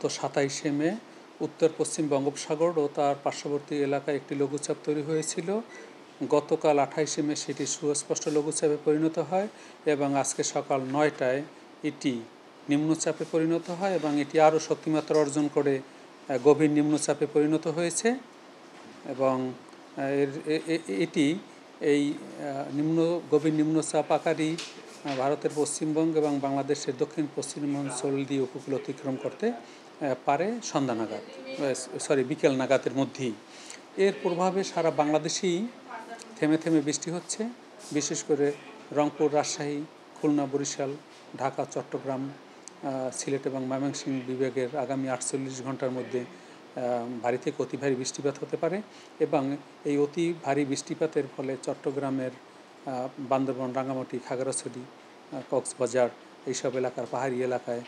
গত 27শে মে উত্তর পশ্চিম বঙ্গোপসাগর ও তার পার্শ্ববর্তী এলাকায় একটি লঘুচাপ তৈরি হয়েছিল। গতকাল 28শে মে সেটি সুস্পষ্ট লঘুচাপে পরিণত হয় এবং আজকে সকাল 9টায় এটি নিম্নচাপে পরিণত হয় এবং এটি আরও শক্তিমাত্রা অর্জন করে গভীর নিম্নচাপে পরিণত হয়েছে এবং এটি এই গভীর নিম্নচাপ আকারই ভারতের পশ্চিমবঙ্গ এবং বাংলাদেশের দক্ষিণ পশ্চিমাঞ্চল দিয়ে উপকূল অতিক্রম করতে পারে বিকেল নাগাদের মধ্যেই। এর প্রভাবে সারা বাংলাদেশেই থেমে থেমে বৃষ্টি হচ্ছে। বিশেষ করে রংপুর, রাজশাহী, খুলনা, বরিশাল, ঢাকা, চট্টগ্রাম, সিলেট এবং ময়মনসিংহ বিভাগের আগামী 48 ঘন্টার মধ্যে ভারী থেকে অতি ভারী বৃষ্টিপাত হতে পারে এবং এই অতি ভারী বৃষ্টিপাতের ফলে চট্টগ্রামের বান্দরবান, রাঙামাটি, খাগড়াছড়ি, কক্সবাজার এইসব এলাকার পাহাড়ি এলাকায়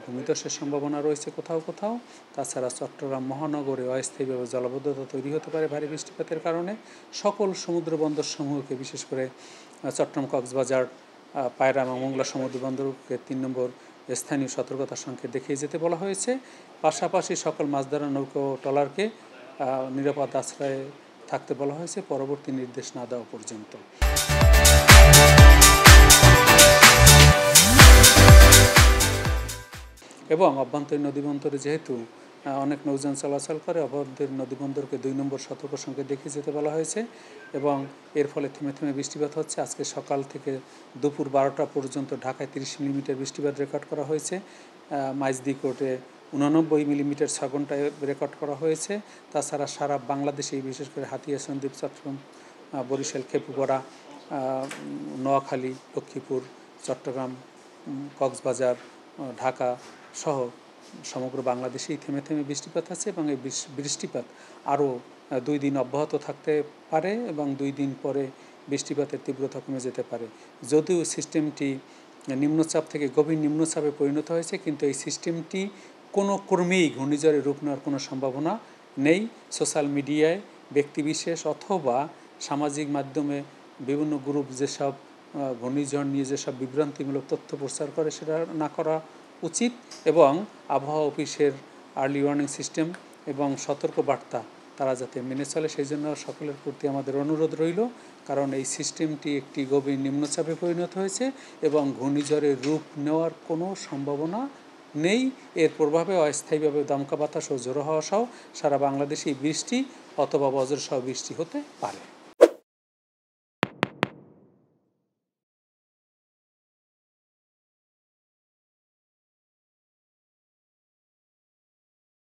ভূমিধসের সম্ভাবনা রয়েছে কোথাও কোথাও। তাছাড়া চট্টগ্রাম মহানগরে অস্থায়ীভাবে জলাবদ্ধতা তৈরি হতে পারে ভারী বৃষ্টিপাতের কারণে। সকল সমুদ্র বন্দরসমূহকে, বিশেষ করে চট্টগ্রাম, কক্সবাজার, পায়রা এবং মোংলা সমুদ্র বন্দরকে 3 নম্বর স্থানীয় সতর্কতা সংকেত দেখিয়ে যেতে বলা হয়েছে। পাশাপাশি সকল মাছধরা নৌকা ও ট্রলারকে নিরাপদ আশ্রয়ে থাকতে বলা হয়েছে পরবর্তী নির্দেশ না দেওয়া পর্যন্ত। এবং অভ্যন্তরীণ নদীবন্দরে যেহেতু অনেক নৌযান চলাচল করে, অভ্যন্তরীণ নদীবন্দরকে 2 নম্বর সতর্ক সংকেত দেখিয়ে যেতে বলা হয়েছে এবং এর ফলে থেমে থেমে বৃষ্টিপাত হচ্ছে। আজকে সকাল থেকে দুপুর 12টা পর্যন্ত ঢাকায় 30 মিলিমিটার বৃষ্টিপাত রেকর্ড করা হয়েছে। মাইজদিকোটে 89 মিলিমিটার 6 ঘন্টায় রেকর্ড করা হয়েছে। তাছাড়া সারা বাংলাদেশেই বিশেষ করে হাতিয়া, সন্দ্বীপ, চট্টগ্রাম, বরিশাল, খেপুপাড়া, নোয়াখালী, লক্ষ্মীপুর, চট্টগ্রাম, কক্সবাজার, ঢাকা সহ সমগ্র বাংলাদেশেই থেমে থেমে বৃষ্টিপাত আছে এবং এই বৃষ্টিপাত আরও 2 দিন অব্যাহত থাকতে পারে এবং 2 দিন পরে বৃষ্টিপাতের তীব্রতা কমে যেতে পারে। যদিও সিস্টেমটি নিম্নচাপ থেকে গভীর নিম্নচাপে পরিণত হয়েছে, কিন্তু এই সিস্টেমটি কোনো ক্রমেই ঘূর্ণিঝড়ের রূপ নেওয়ার কোনো সম্ভাবনা নেই। সোশ্যাল মিডিয়ায় ব্যক্তিবিশেষ অথবা সামাজিক মাধ্যমে বিভিন্ন গ্রুপ যেসব ঘূর্ণিঝড় নিয়ে যেসব বিভ্রান্তিমূলক তথ্য প্রচার করে সেটা না করা উচিত এবং আবহাওয়া অফিসের আর্লি ওয়ার্নিং সিস্টেম এবং সতর্ক বার্তা তারা যাতে মেনে চলে সেই জন্য সকলের প্রতি আমাদের অনুরোধ রইল। কারণ এই সিস্টেমটি একটি গভীর নিম্নচাপে পরিণত হয়েছে এবং ঘূর্ণিঝড়ের রূপ নেওয়ার কোনো সম্ভাবনা নেই। এর প্রভাবে অস্থায়ীভাবে দমকা বাতাস ও ঝোড়ো হাওয়া সহ সারা বাংলাদেশেই বৃষ্টি অথবা বজ্রসহ বৃষ্টি হতে পারে।